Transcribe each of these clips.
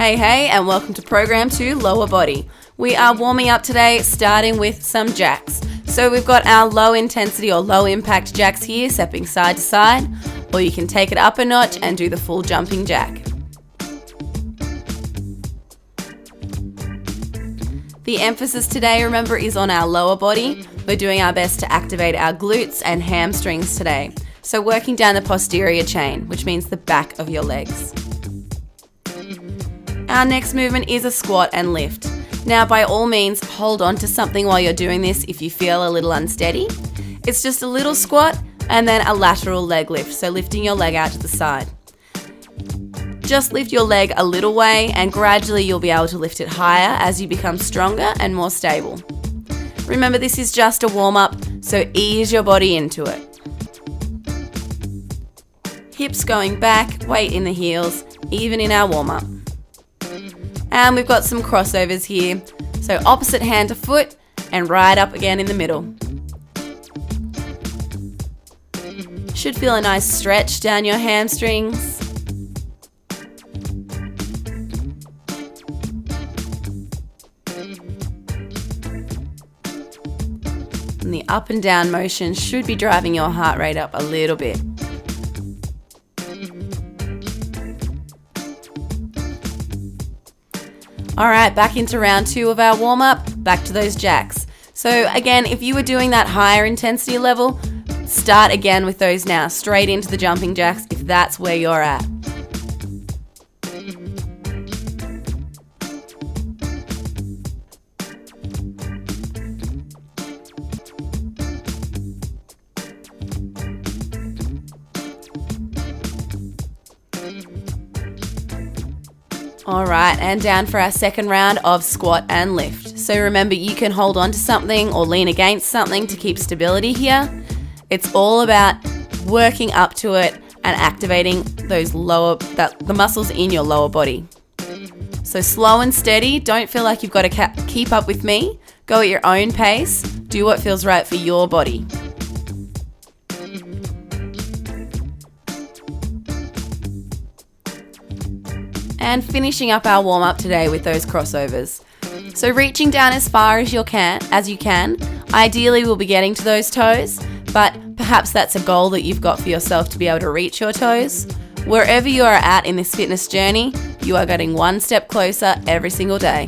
Hey, and welcome to Program 2 Lower Body. We are warming up today, starting with some jacks. So we've got our low intensity or low impact jacks here, stepping side to side, or you can take it up a notch and do the full jumping jack. The emphasis today, remember, is on our lower body. We're doing our best to activate our glutes and hamstrings today. So working down the posterior chain, which means the back of your legs. Our next movement is a squat and lift. Now, by all means, hold on to something while you're doing this if you feel a little unsteady. It's just a little squat and then a lateral leg lift, so lifting your leg out to the side. Just lift your leg a little way and gradually you'll be able to lift it higher as you become stronger and more stable. Remember, this is just a warm-up, so ease your body into it. Hips going back, weight in the heels, even in our warm-up. And we've got some crossovers here. So opposite hand to foot and right up again in the middle. Should feel a nice stretch down your hamstrings. And the up and down motion should be driving your heart rate up a little bit. All right, back into round 2 of our warm-up, back to those jacks. So again, if you were doing that higher intensity level, start again with those now, straight into the jumping jacks if that's where you're at. All right, and down for our second round of squat and lift. So remember, you can hold on to something or lean against something to keep stability here. It's all about working up to it and activating those the muscles in your lower body. So slow and steady. Don't feel like you've got to keep up with me. Go at your own pace. Do what feels right for your body. And finishing up our warm-up today with those crossovers. So reaching down as far as you can. Ideally, we'll be getting to those toes, but perhaps that's a goal that you've got for yourself to be able to reach your toes. Wherever you are at in this fitness journey, you are getting one step closer every single day.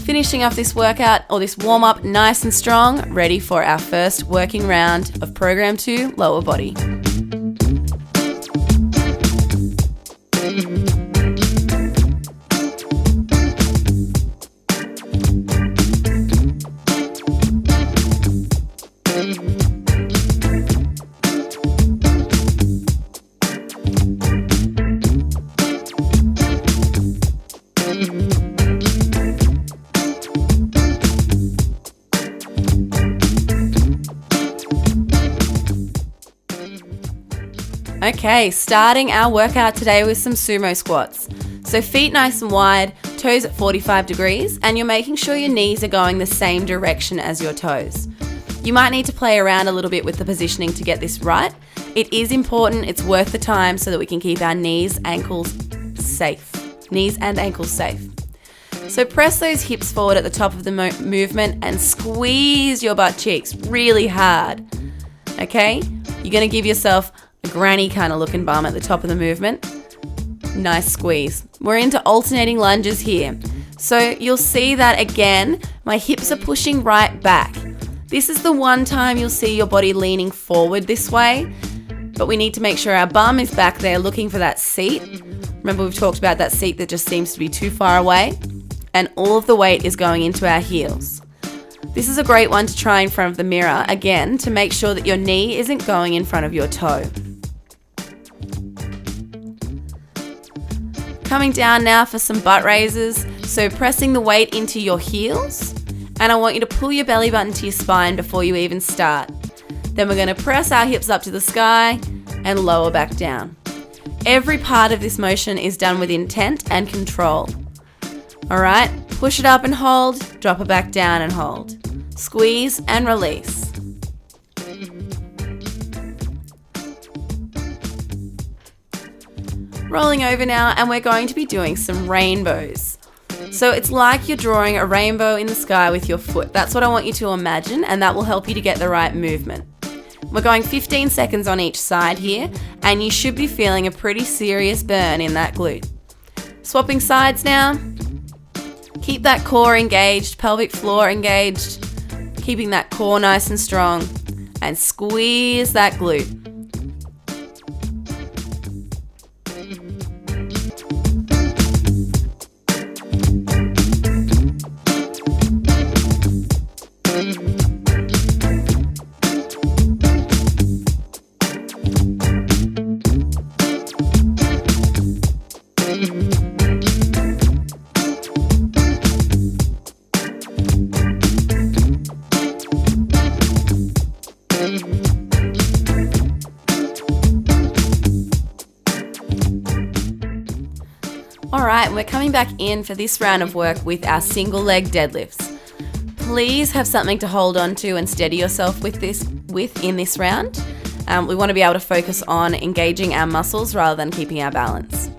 Finishing off this workout or this warm-up nice and strong, ready for our first working round of Program 2 Lower Body. Okay, starting our workout today with some sumo squats. So feet nice and wide, toes at 45 degrees, and you're making sure your knees are going the same direction as your toes. You might need to play around a little bit with the positioning to get this right. It is important, it's worth the time so that we can keep our knees and ankles safe. So press those hips forward at the top of the movement and squeeze your butt cheeks really hard. Okay? You're going to give yourself a granny kind of looking bum at the top of the movement. Nice squeeze. We're into alternating lunges here. So you'll see that again, my hips are pushing right back. This is the one time you'll see your body leaning forward this way, but we need to make sure our bum is back there looking for that seat. Remember, we've talked about that seat that just seems to be too far away, and all of the weight is going into our heels. This is a great one to try in front of the mirror, again, to make sure that your knee isn't going in front of your toe. Coming down now for some butt raises. So pressing the weight into your heels, and I want you to pull your belly button to your spine before you even start. Then we're going to press our hips up to the sky and lower back down. Every part of this motion is done with intent and control. All right, push it up and hold, drop it back down and hold. Squeeze and release. Rolling over now, and we're going to be doing some rainbows. So it's like you're drawing a rainbow in the sky with your foot. That's what I want you to imagine, and that will help you to get the right movement. We're going 15 seconds on each side here, and you should be feeling a pretty serious burn in that glute. Swapping sides now. Keep that core engaged, pelvic floor engaged, keeping that core nice and strong, and squeeze that glute. Alright, we're coming back in for this round of work with our single leg deadlifts. Please have something to hold on to and steady yourself with in this round. We want to be able to focus on engaging our muscles rather than keeping our balance.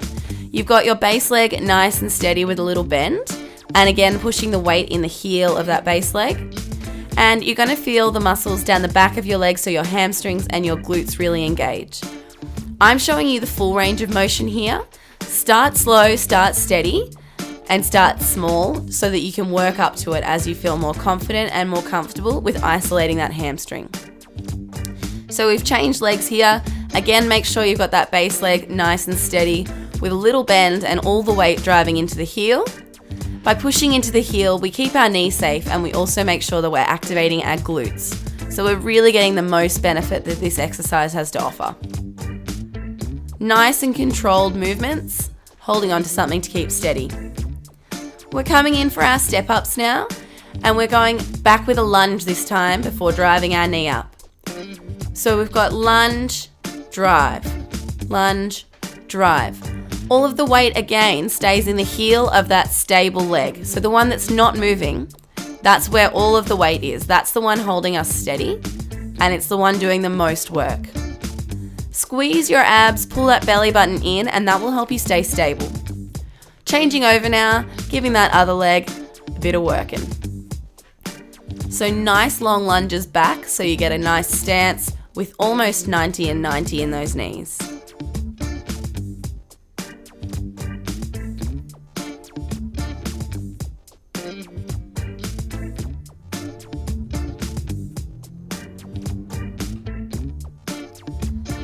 You've got your base leg nice and steady with a little bend, and again pushing the weight in the heel of that base leg. And you're going to feel the muscles down the back of your legs, so your hamstrings and your glutes really engage. I'm showing you the full range of motion here. Start slow, start steady, and start small so that you can work up to it as you feel more confident and more comfortable with isolating that hamstring. So we've changed legs here. Again, make sure you've got that base leg nice and steady with a little bend and all the weight driving into the heel. By pushing into the heel, we keep our knee safe, and we also make sure that we're activating our glutes. So we're really getting the most benefit that this exercise has to offer. Nice and controlled movements, holding on to something to keep steady. We're coming in for our step ups now, and we're going back with a lunge this time before driving our knee up. So we've got lunge, drive, lunge, drive. All of the weight again stays in the heel of that stable leg. So the one that's not moving, that's where all of the weight is. That's the one holding us steady, and it's the one doing the most work. Squeeze your abs, pull that belly button in, and that will help you stay stable. Changing over now, giving that other leg a bit of working. So nice long lunges back, so you get a nice stance with almost 90 and 90 in those knees.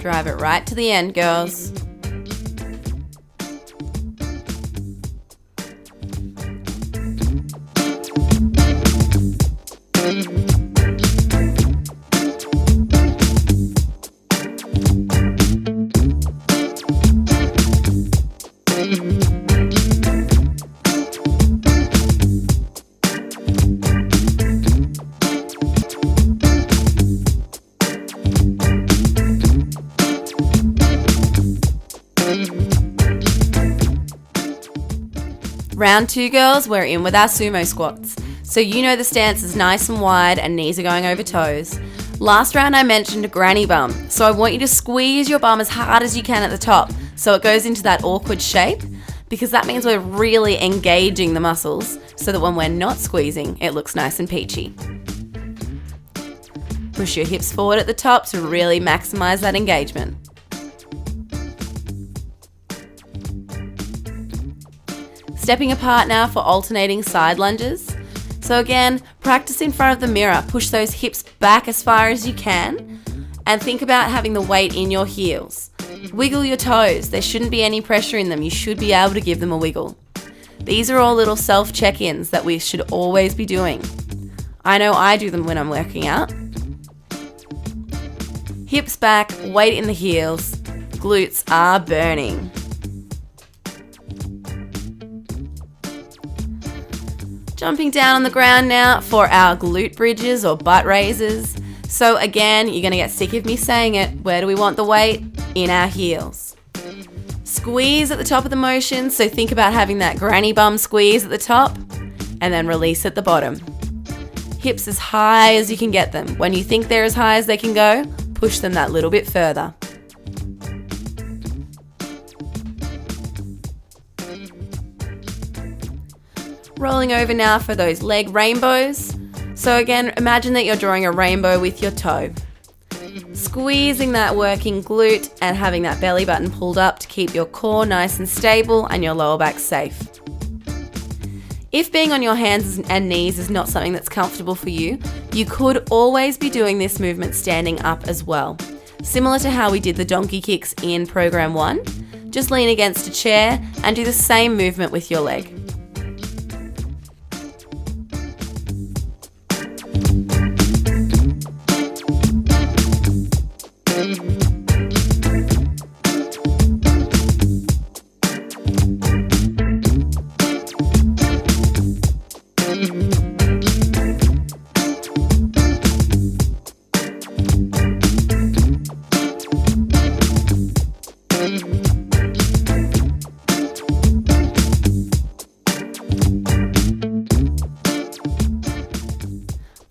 Drive it right to the end, girls. Round 2, girls, we're in with our sumo squats. So you know the stance is nice and wide and knees are going over toes. Last round I mentioned a granny bum, so I want you to squeeze your bum as hard as you can at the top so it goes into that awkward shape, because that means we're really engaging the muscles so that when we're not squeezing, it looks nice and peachy. Push your hips forward at the top to really maximize that engagement. Stepping apart now for alternating side lunges. So again, practice in front of the mirror. Push those hips back as far as you can and think about having the weight in your heels. Wiggle your toes. There shouldn't be any pressure in them. You should be able to give them a wiggle. These are all little self check-ins that we should always be doing. I know I do them when I'm working out. Hips back, weight in the heels. Glutes are burning. Jumping down on the ground now for our glute bridges or butt raises. So again, you're going to get sick of me saying it. Where do we want the weight? In our heels. Squeeze at the top of the motion, so think about having that granny bum squeeze at the top and then release at the bottom. Hips as high as you can get them. When you think they're as high as they can go, push them that little bit further. Rolling over now for those leg rainbows. So again, imagine that you're drawing a rainbow with your toe. Squeezing that working glute and having that belly button pulled up to keep your core nice and stable and your lower back safe. If being on your hands and knees is not something that's comfortable for you, you could always be doing this movement standing up as well. Similar to how we did the donkey kicks in program 1, just lean against a chair and do the same movement with your leg.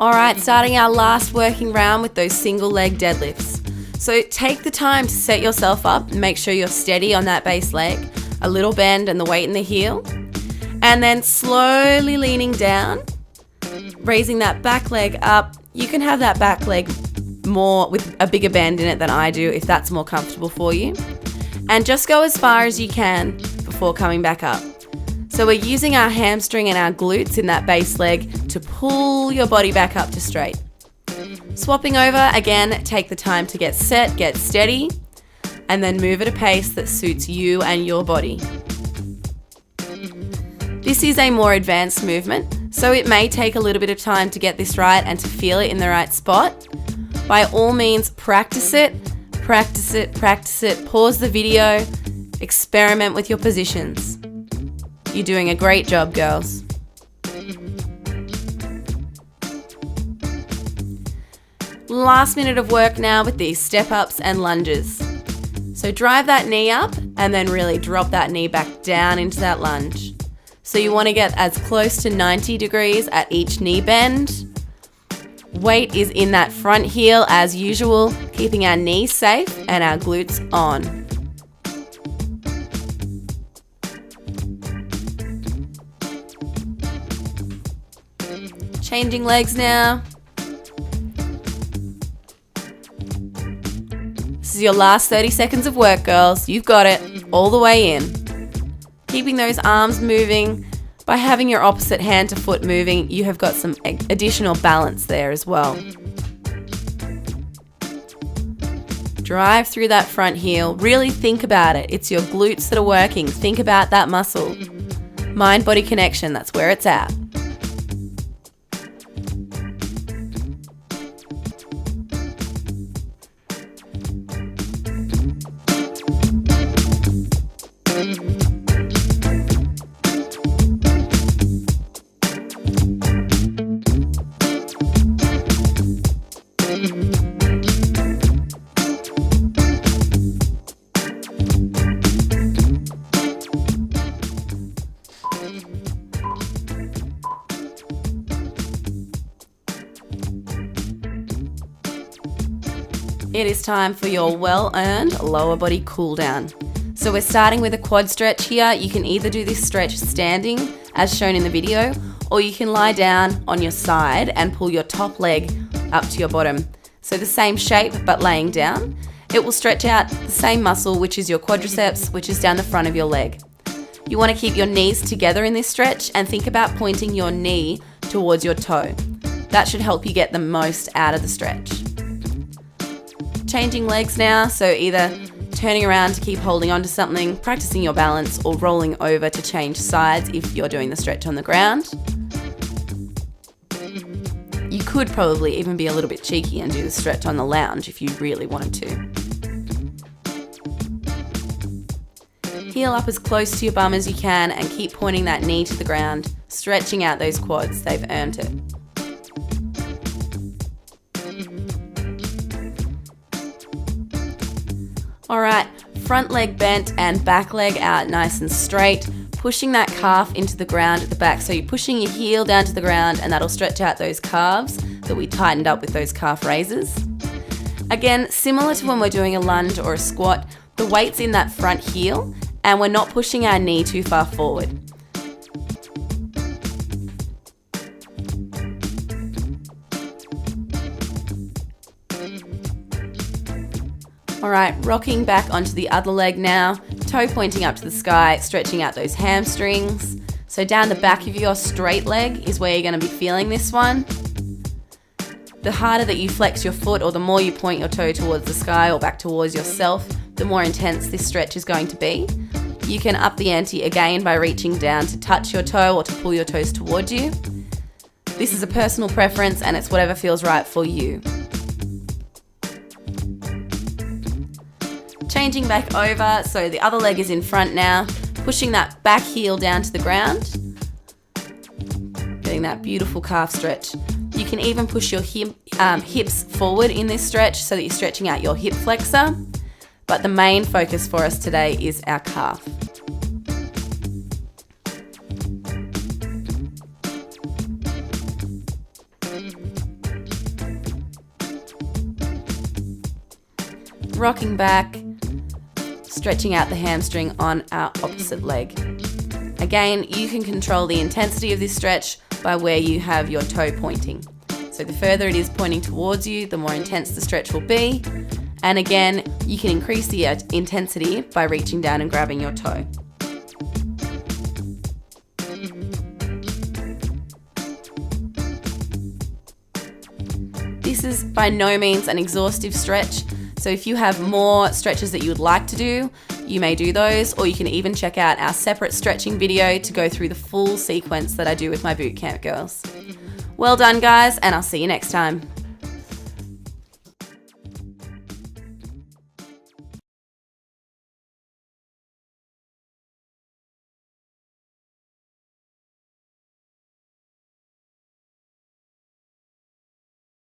Alright, starting our last working round with those single leg deadlifts. So take the time to set yourself up and make sure you're steady on that base leg, a little bend and the weight in the heel, and then slowly leaning down, raising that back leg up. You can have that back leg more with a bigger bend in it than I do if that's more comfortable for you. And just go as far as you can before coming back up. So we're using our hamstring and our glutes in that base leg to pull your body back up to straight. Swapping over, again, take the time to get set, get steady, and then move at a pace that suits you and your body. This is a more advanced movement, so it may take a little bit of time to get this right and to feel it in the right spot. By all means, practice it, practice it, practice it, pause the video, experiment with your positions. You're doing a great job, girls. Last minute of work now with these step-ups and lunges. So drive that knee up and then really drop that knee back down into that lunge. So you want to get as close to 90 degrees at each knee bend. Weight is in that front heel as usual, keeping our knees safe and our glutes on. Changing legs now. This is your last 30 seconds of work, girls. You've got it all the way in. Keeping those arms moving. By having your opposite hand to foot moving, you have got some additional balance there as well. Drive through that front heel. Really think about it. It's your glutes that are working. Think about that muscle. Mind-body connection, that's where it's at. It is time for your well-earned lower body cool down. So we're starting with a quad stretch here. You can either do this stretch standing, as shown in the video, or you can lie down on your side and pull your top leg up to your bottom. So the same shape, but laying down. It will stretch out the same muscle, which is your quadriceps, which is down the front of your leg. You want to keep your knees together in this stretch and think about pointing your knee towards your toe. That should help you get the most out of the stretch. Changing legs now, so either turning around to keep holding on to something, practicing your balance, or rolling over to change sides if you're doing the stretch on the ground. You could probably even be a little bit cheeky and do the stretch on the lounge if you really wanted to. Heel up as close to your bum as you can and keep pointing that knee to the ground, stretching out those quads. They've earned it. Alright, front leg bent and back leg out nice and straight, pushing that calf into the ground at the back. So you're pushing your heel down to the ground and that'll stretch out those calves that we tightened up with those calf raises. Again, similar to when we're doing a lunge or a squat, the weight's in that front heel and we're not pushing our knee too far forward. All right, rocking back onto the other leg now, toe pointing up to the sky, stretching out those hamstrings. So down the back of your straight leg is where you're going to be feeling this one. The harder that you flex your foot or the more you point your toe towards the sky or back towards yourself, the more intense this stretch is going to be. You can up the ante again by reaching down to touch your toe or to pull your toes towards you. This is a personal preference and it's whatever feels right for you. Changing back over, so the other leg is in front now, pushing that back heel down to the ground, getting that beautiful calf stretch. You can even push your hips forward in this stretch so that you're stretching out your hip flexor, but the main focus for us today is our calf. Rocking back, stretching out the hamstring on our opposite leg. Again, you can control the intensity of this stretch by where you have your toe pointing. So the further it is pointing towards you, the more intense the stretch will be. And again, you can increase the intensity by reaching down and grabbing your toe. This is by no means an exhaustive stretch. So if you have more stretches that you would like to do, you may do those, or you can even check out our separate stretching video to go through the full sequence that I do with my bootcamp girls. Well done, guys, and I'll see you next time.